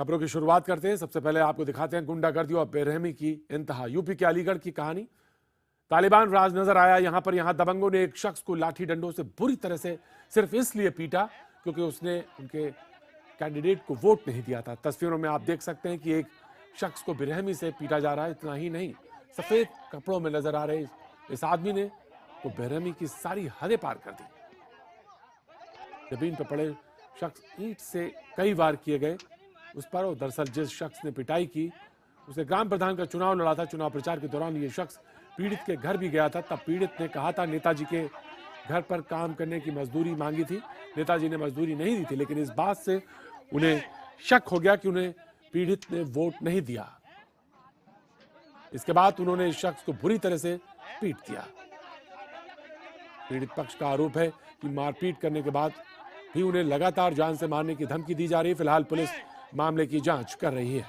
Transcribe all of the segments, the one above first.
खबरों की शुरुआत करते हैं। सबसे पहले आपको दिखाते हैं गुंडागर्दी और बेरहमी की इंतहा। यूपी के अलीगढ़ की कहानी। तालिबान राज नजर आया यहां दबंगों ने एक शख्स को लाठी डंडों से बुरी तरह से सिर्फ इसलिए पीटा क्योंकि उसने उनके कैंडिडेट को वोट नहीं दिया था। तस्वीरों में आप देख सकते हैं कि एक शख्स को बेरहमी से पीटा जा रहा है। इतना ही नहीं, सफेद कपड़ों में नजर आ रहे इस आदमी ने तो बेरहमी की सारी हदें पार कर दी। जमीन पर पड़े शख्स ईंट से कई वार किए गए उस पर, और दरअसल जिस शख्स ने पिटाई की उसे ग्राम प्रधान का चुनाव लड़ा था। चुनाव प्रचार के दौरान ये शख्स पीड़ित के घर भी गया था। तब पीड़ित ने कहा था नेताजी के घर पर काम करने की मजदूरी मांगी थी। नेताजी ने मजदूरी नहीं दी थी, लेकिन इस बात से उन्हें शक हो गया कि उन्हें पीड़ित ने वोट नहीं दिया। इसके बाद उन्होंने इस शख्स को बुरी तरह से पीट दिया। पीड़ित पक्ष का आरोप है कि मारपीट करने के बाद भी उन्हें लगातार जान से मारने की धमकी दी जा रही है। फिलहाल पुलिस मामले की जांच कर रही है।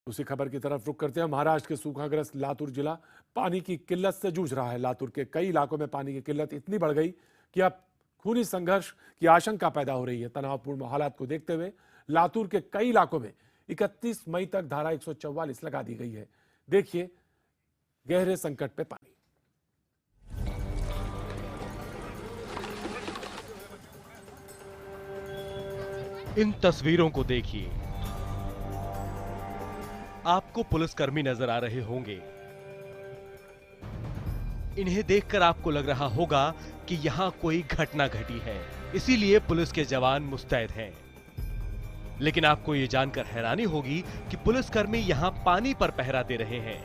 उसी खबर की तरफ रुख करते हैं। महाराष्ट्र के सूखाग्रस्त लातूर जिला पानी की किल्लत से जूझ रहा है। लातूर के कई इलाकों में पानी की किल्लत इतनी बढ़ गई कि अब खूनी संघर्ष की आशंका पैदा हो रही है। तनावपूर्ण हालात को देखते हुए लातूर के कई इलाकों में 31 मई तक धारा 144 लगा दी गई है। देखिए गहरे संकट पे पानी। इन तस्वीरों को देखिए, आपको पुलिसकर्मी नजर आ रहे होंगे। इन्हें देखकर आपको लग रहा होगा कि यहां कोई घटना घटी है, इसीलिए पुलिस के जवान मुस्तैद हैं। लेकिन आपको यह जानकर हैरानी होगी कि पुलिसकर्मी यहां पानी पर पहरा दे रहे हैं।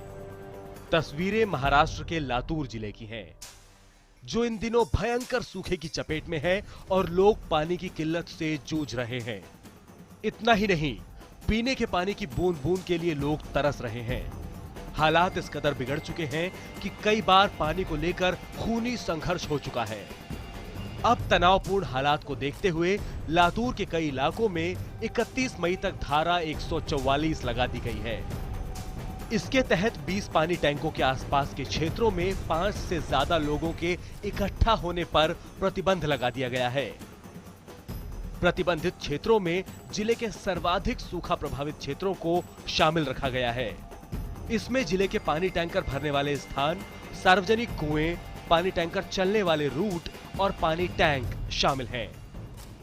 तस्वीरें महाराष्ट्र के लातूर जिले की हैं, जो इन दिनों भयंकर सूखे की चपेट में है और लोग पानी की किल्लत से जूझ रहे हैं। इतना ही नहीं, पीने के पानी की बूंद बूंद के लिए लोग तरस रहे हैं। हालात इस कदर बिगड़ चुके हैं कि कई बार पानी को लेकर खूनी संघर्ष हो चुका है। अब तनावपूर्ण हालात को देखते हुए लातूर के कई इलाकों में 31 मई तक धारा 144 लगा दी गई है। इसके तहत 20 पानी टैंकों के आसपास के क्षेत्रों में 5 से ज्यादा लोगों के इकट्ठा होने पर प्रतिबंध लगा दिया गया है। प्रतिबंधित क्षेत्रों में जिले के सर्वाधिक सूखा प्रभावित क्षेत्रों को शामिल रखा गया है। इसमें जिले के पानी टैंकर भरने वाले स्थान, सार्वजनिक कुएं, पानी टैंकर चलने वाले रूट और पानी टैंक शामिल हैं।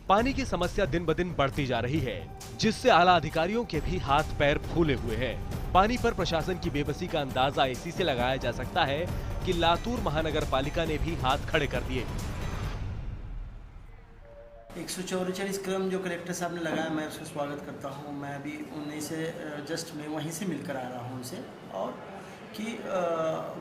पानी की समस्या दिन ब दिन बढ़ती जा रही है, जिससे आला अधिकारियों के भी हाथ पैर फूले हुए हैं। पानी पर प्रशासन की बेबसी का अंदाजा इसी से लगाया जा सकता है कि लातूर महानगर पालिका ने भी हाथ खड़े कर दिए। 144 क्रम जो कलेक्टर साहब ने लगाया, मैं उसका स्वागत करता हूं। मैं अभी उन्हीं से जस्ट मैं वहीं से मिलकर आ रहा हूं उनसे, और कि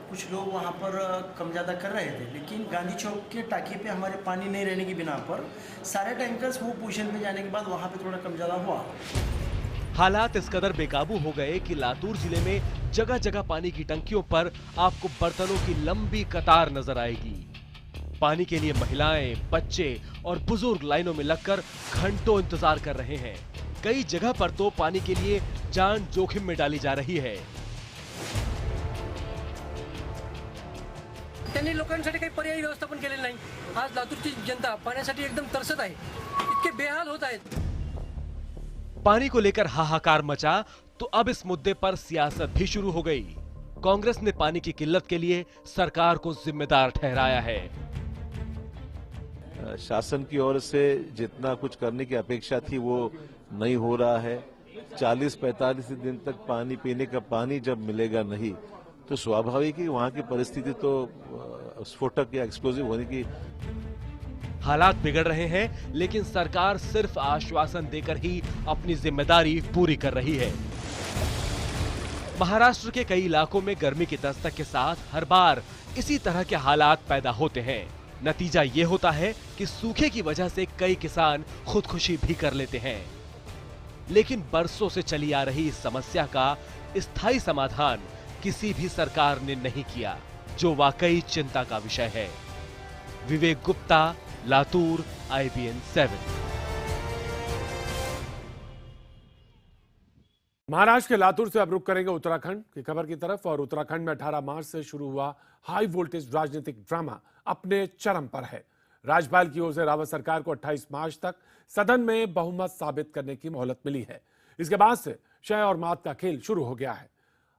कुछ लोग वहां पर कम ज़्यादा कर रहे थे, लेकिन गांधी चौक के टाँकी पे हमारे पानी नहीं रहने की बिना पर सारे टैंकर्स वो पोजीशन पे जाने के बाद वहां पे थोड़ा कम ज़्यादा हुआ। हालात इस कदर बेकाबू हो गए कि लातूर जिले में जगह जगह पानी की टंकियों पर आपको बर्तनों की लंबी कतार नजर आएगी। पानी के लिए महिलाएं, बच्चे और बुजुर्ग लाइनों में लगकर घंटों इंतजार कर रहे हैं। कई जगह पर तो पानी के लिए जान जोखिम में डाली जा रही है। त्यांनी लोकांसाठी काही पर्यायी व्यवस्थापन केलेलं नाही। आज लातूरची जनता पाण्यासाठी एकदम तरसत आहे, इतके बेहाल होत आहेत। पानी को लेकर हाहाकार मचा तो अब इस मुद्दे पर सियासत भी शुरू हो गई। कांग्रेस ने पानी की किल्लत के लिए सरकार को जिम्मेदार ठहराया है। शासन की ओर से जितना कुछ करने की अपेक्षा थी वो नहीं हो रहा है। 40-45 दिन तक पानी पीने का पानी जब मिलेगा नहीं, तो स्वाभाविक ही वहां की परिस्थिति तो स्फोटक या एक्सप्लोजिव होने की। हालात बिगड़ रहे हैं, लेकिन सरकार सिर्फ आश्वासन देकर ही अपनी जिम्मेदारी पूरी कर रही है। महाराष्ट्र के कई इलाकों में गर्मी की दस्तक के साथ हर बार इसी तरह के हालात पैदा होते हैं। नतीजा ये होता है कि सूखे की वजह से कई किसान खुदकुशी भी कर लेते हैं। लेकिन बरसों से चली आ रही इस समस्या का स्थायी समाधान किसी भी सरकार ने नहीं किया, जो वाकई चिंता का विषय है। विवेक गुप्ता, लातूर, IBN 7। महाराष्ट्र के लातूर से अब रुक करेंगे उत्तराखंड की खबर की तरफ। और उत्तराखंड में 18 मार्च से शुरू हुआ हाई वोल्टेज राजनीतिक ड्रामा अपने चरम पर है। राज्यपाल की ओर से रावत सरकार को 28 मार्च तक सदन में बहुमत साबित करने की मोहलत मिली है। इसके बाद से शय और मात का खेल शुरू हो गया है।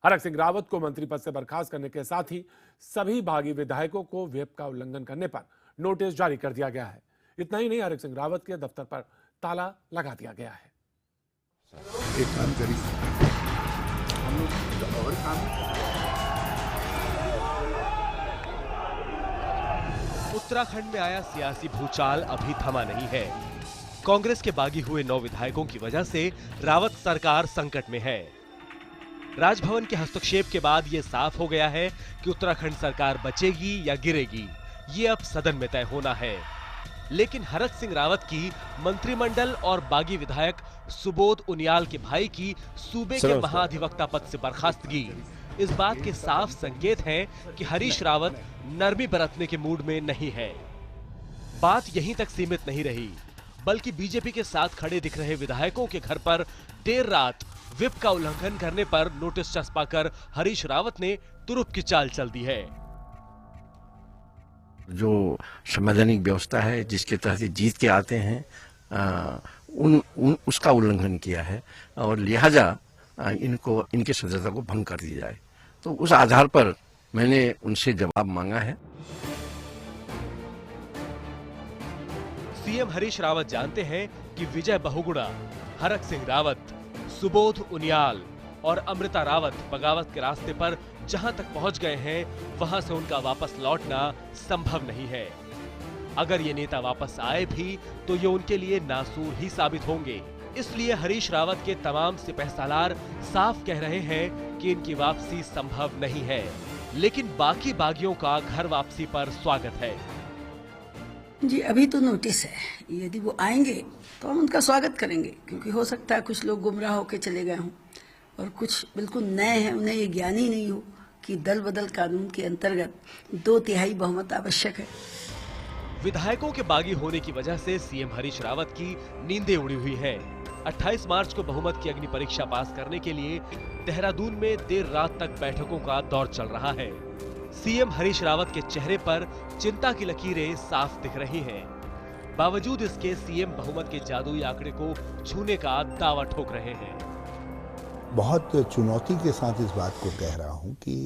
हरक सिंह रावत को मंत्री पद से बर्खास्त करने के साथ ही सभी बागी विधायकों को व्हिप का उल्लंघन करने पर नोटिस जारी कर दिया गया है। इतना ही नहीं, हरक सिंह रावत के दफ्तर पर ताला लगा दिया गया है। एक काम करिए, हम लोग और काम। उत्तराखंड में आया सियासी भूचाल अभी थमा नहीं है। कांग्रेस के बागी हुए 9 विधायकों की वजह से रावत सरकार संकट में है। राजभवन के हस्तक्षेप के बाद यह साफ हो गया है कि उत्तराखंड सरकार बचेगी या गिरेगी, ये अब सदन में तय होना है। लेकिन हरक सिंह रावत की मंत्रिमंडल और बागी विधायक सुबोध उनियाल के भाई की सूबे के महाधिवक्ता पद से बर्खास्तगी इस बात के साफ संकेत हैं कि हरीश रावत नरमी बरतने के मूड में नहीं है। बात यहीं तक सीमित नहीं रही, बल्कि बीजेपी के साथ खड़े दिख रहे विधायकों के घर पर देर रात व्हिप का उल्लंघन करने पर नोटिस चस्पाकर हरीश रावत ने तुरुप की चाल चल दी है। जो संवैधानिक व्यवस्था है जिसके तहत जीत के आते हैं उसका उल्लंघन किया है और लिहाजा इनके सदस्यता को भंग कर दिया जाए। तो उस आधार पर मैंने उनसे जवाब मांगा है। सीएम हरीश रावत जानते हैं कि विजय बहुगुणा, हरक सिंह रावत, सुबोध उनियाल और अमृता रावत बगावत के रास्ते पर जहां तक पहुंच गए हैं, वहां से उनका वापस लौटना संभव नहीं है। अगर ये नेता वापस आए भी तो ये उनके लिए नासूर ही साबित होंगे। इसलिए हरीश रावत के तमाम सिपहसालार साफ कह रहे हैं कि इनकी वापसी संभव नहीं है। लेकिन बाकी बागियों का घर वापसी पर स्वागत है। जी अभी तो नोटिस है, यदि वो आएंगे तो हम उनका स्वागत करेंगे, क्योंकि हो सकता है कुछ लोग गुमराह होकर चले गए हों और कुछ बिल्कुल नए हैं, उन्हें ये ज्ञान ही नहीं हो कि दल बदल कानून के अंतर्गत 2/3 बहुमत आवश्यक है। विधायकों के बागी होने की वजह से सीएम हरीश रावत की नींदें उड़ी हुई हैं। 28 मार्च को बहुमत की अग्नि परीक्षा पास करने के लिए देहरादून में देर रात तक बैठकों का दौर चल रहा है। सीएम हरीश रावत के चेहरे पर चिंता की लकीरें साफ दिख रही हैं। बावजूद इसके सीएम बहुमत के जादुई आंकड़े को छूने का दावा ठोक रहे हैं। बहुत चुनौती के साथ इस बात को कह रहा हूं कि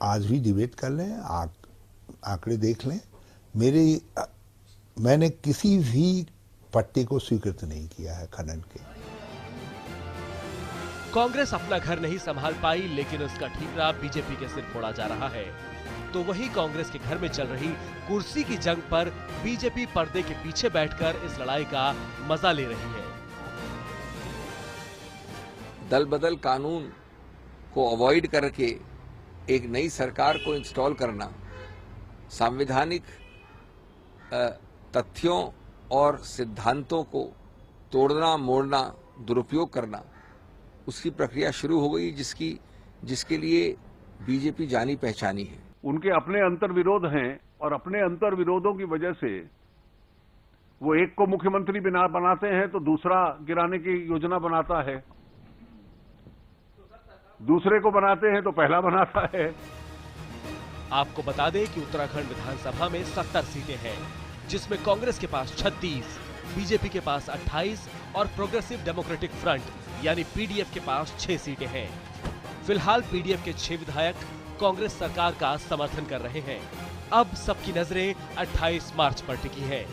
आज भी डिबेट कर लें, आंकड़े देख लें। मैंने किसी भी पट्टे को स्वीकृत नहीं किया है खनन के। कांग्रेस अपना घर नहीं संभाल पाई, लेकिन उसका ठीकरा बीजेपी के सिर फोड़ा जा रहा है। तो वही कांग्रेस के घर में चल रही कुर्सी की जंग पर बीजेपी पर्दे के पीछे बैठकर इस लड़ाई का मजा ले रही है। दल बदल कानून को अवॉइड करके एक नई सरकार को इंस्टॉल करना, संवैधानिक तथ्यों और सिद्धांतों को तोड़ना मोड़ना, दुरुपयोग करना, उसकी प्रक्रिया शुरू हो गई, जिसके लिए बीजेपी जानी पहचानी है। उनके अपने अंतर्विरोध हैं और अपने अंतर्विरोधों की वजह से वो एक को मुख्यमंत्री बनाते हैं तो दूसरा गिराने की योजना बनाता है, दूसरे को बनाते हैं तो पहला बनाता है। आपको बता दें कि उत्तराखंड विधानसभा में 70 सीटें हैं, जिसमें कांग्रेस के पास 36, बीजेपी के पास 28 और प्रोग्रेसिव डेमोक्रेटिक फ्रंट यानी पीडीएफ के पास 6 सीटें हैं। फिलहाल पीडीएफ के 6 विधायक कांग्रेस सरकार का समर्थन कर रहे हैं। अब सबकी नजरें 28 मार्च पर टिकी हैं।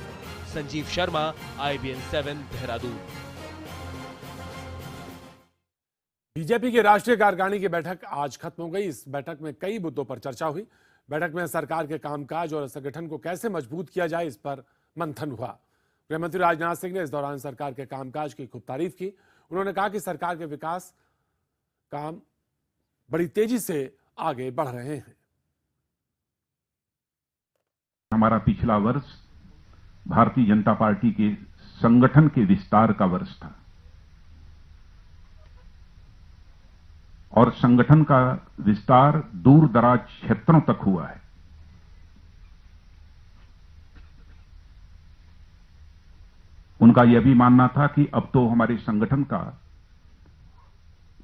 संजीव शर्मा, IBN 7, देहरादून। बीजेपी की राष्ट्रीय कार्यकारिणी की बैठक आज खत्म हो गई। इस बैठक में कई मुद्दों पर चर्चा हुई। बैठक में सरकार के कामकाज और संगठन को कैसे मजबूत किया जाए, इस पर मंथन हुआ। गृहमंत्री राजनाथ सिंह ने इस दौरान सरकार के कामकाज की खूब तारीफ की। उन्होंने कहा कि सरकार के विकास काम बड़ी तेजी से आगे बढ़ रहे हैं। हमारा पिछला वर्ष भारतीय जनता पार्टी के संगठन के विस्तार का वर्ष था और संगठन का विस्तार दूर दराज क्षेत्रों तक हुआ है। उनका यह भी मानना था कि अब तो हमारे संगठन का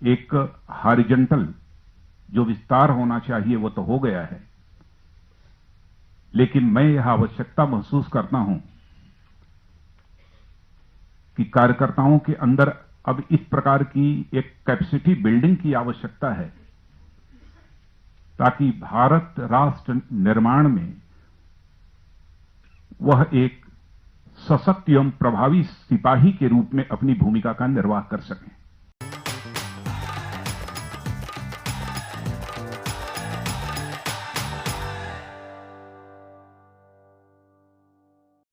एक हॉरिजॉन्टल जो विस्तार होना चाहिए वो तो हो गया है, लेकिन मैं यह आवश्यकता महसूस करता हूं कि कार्यकर्ताओं के अंदर अब इस प्रकार की एक कैपेसिटी बिल्डिंग की आवश्यकता है ताकि भारत राष्ट्र निर्माण में वह एक सशक्त एवं प्रभावी सिपाही के रूप में अपनी भूमिका का निर्वाह कर सकें।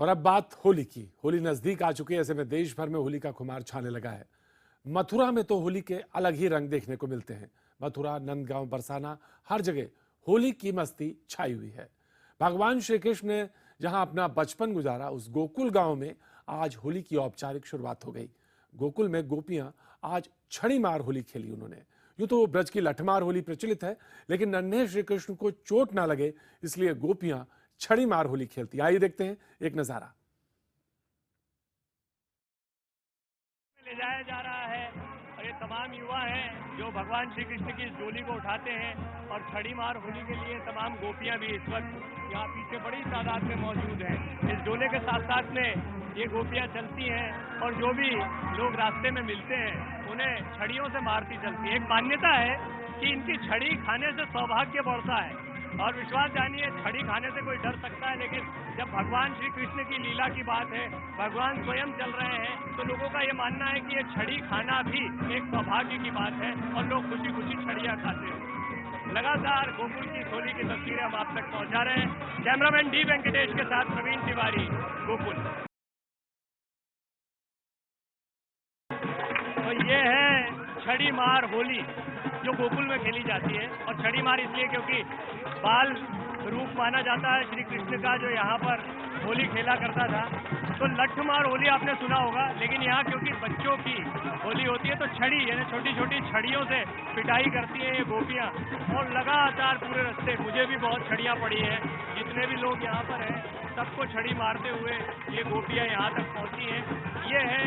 और अब बात होली की। होली नजदीक आ चुकी है, ऐसे में देश भर में होली का खुमार छाने लगा है। मथुरा में तो होली के अलग ही रंग देखने को मिलते हैं। मथुरा, नंदगांव, बरसाना, हर जगह होली की मस्ती छाई हुई है। भगवान श्री कृष्ण ने जहां अपना बचपन गुजारा, उस गोकुल गांव में आज होली की औपचारिक शुरुआत हो गई। गोकुल में गोपियां आज छड़ी मार होली खेली उन्होंने। यूं तो ब्रज की लठमार होली प्रचलित है, लेकिन नन्हे श्री कृष्ण को चोट ना लगे इसलिए गोपियां छड़ी मार होली खेलती। आइए देखते हैं एक नजारा। ले जाया जा रहा है और ये तमाम युवा हैं जो भगवान श्री कृष्ण की इस डोली को उठाते हैं और छड़ी मार होली के लिए तमाम गोपियां भी इस वक्त यहाँ पीछे बड़ी तादाद में मौजूद हैं। इस डोले के साथ साथ में ये गोपियां चलती हैं और जो भी लोग रास्ते में मिलते हैं उन्हें छड़ियों से मारती चलती है। एक मान्यता है कि इनकी छड़ी खाने से सौभाग्य बढ़ता है और विश्वास जानिए, छड़ी खाने से कोई डर सकता है, लेकिन जब भगवान श्री कृष्ण की लीला की बात है, भगवान स्वयं चल रहे हैं, तो लोगों का ये मानना है कि ये छड़ी खाना भी एक सौभाग्य की बात है और लोग खुशी खुशी छड़ियां खाते हैं। लगातार गोकुल की होली की तस्वीरें हम आप तक पहुंचा रहे हैं। कैमरामैन डी वेंकटेश के साथ प्रवीण तिवारी, गोकुल। तो ये है छड़ी मार होली जो गोकुल में खेली जाती है। और छड़ी मार इसलिए क्योंकि बाल रूप माना जाता है श्री कृष्ण का जो यहाँ पर होली खेला करता था। तो लठमार होली आपने सुना होगा, लेकिन यहाँ क्योंकि बच्चों की होली होती है तो छड़ी यानी छोटी छोटी छड़ियों से पिटाई करती हैं ये गोपियाँ। और लगातार पूरे रास्ते मुझे भी बहुत छड़ियाँ पड़ी हैं। जितने भी लोग यहाँ पर हैं सबको छड़ी मारते हुए ये गोपियाँ यहाँ तक पहुँची हैं। ये है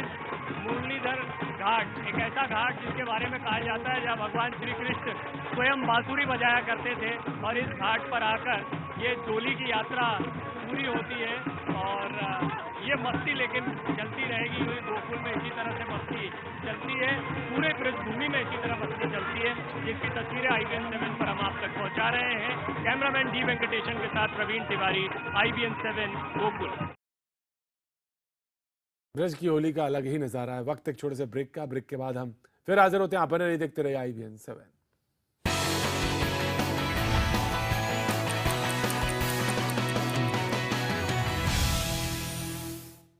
मुरलीधर घाट, एक ऐसा घाट जिसके बारे में कहा जाता है जहाँ भगवान श्री कृष्ण स्वयं बांसुरी बजाया करते थे। और इस घाट पर आकर ये डोली की यात्रा पूरी होती है और ये मस्ती लेकिन चलती रहेगी। गोकुल में इसी तरह से मस्ती चलती है, पूरे पृष्ठभूमि में इसी तरह मस्ती चलती है, जिसकी तस्वीरें IBN 7 पर हम आप तक पहुंचा रहे हैं। कैमरामैन डी वेंकटेशन के साथ प्रवीण तिवारी, IBN 7 गोकुल। ब्रज की होली का अलग ही नजारा है। वक्त एक छोटे से ब्रेक का। ब्रेक के बाद हम फिर हाजिर होते हैं। आप बने रहिए, देखते रहिए IBN 7।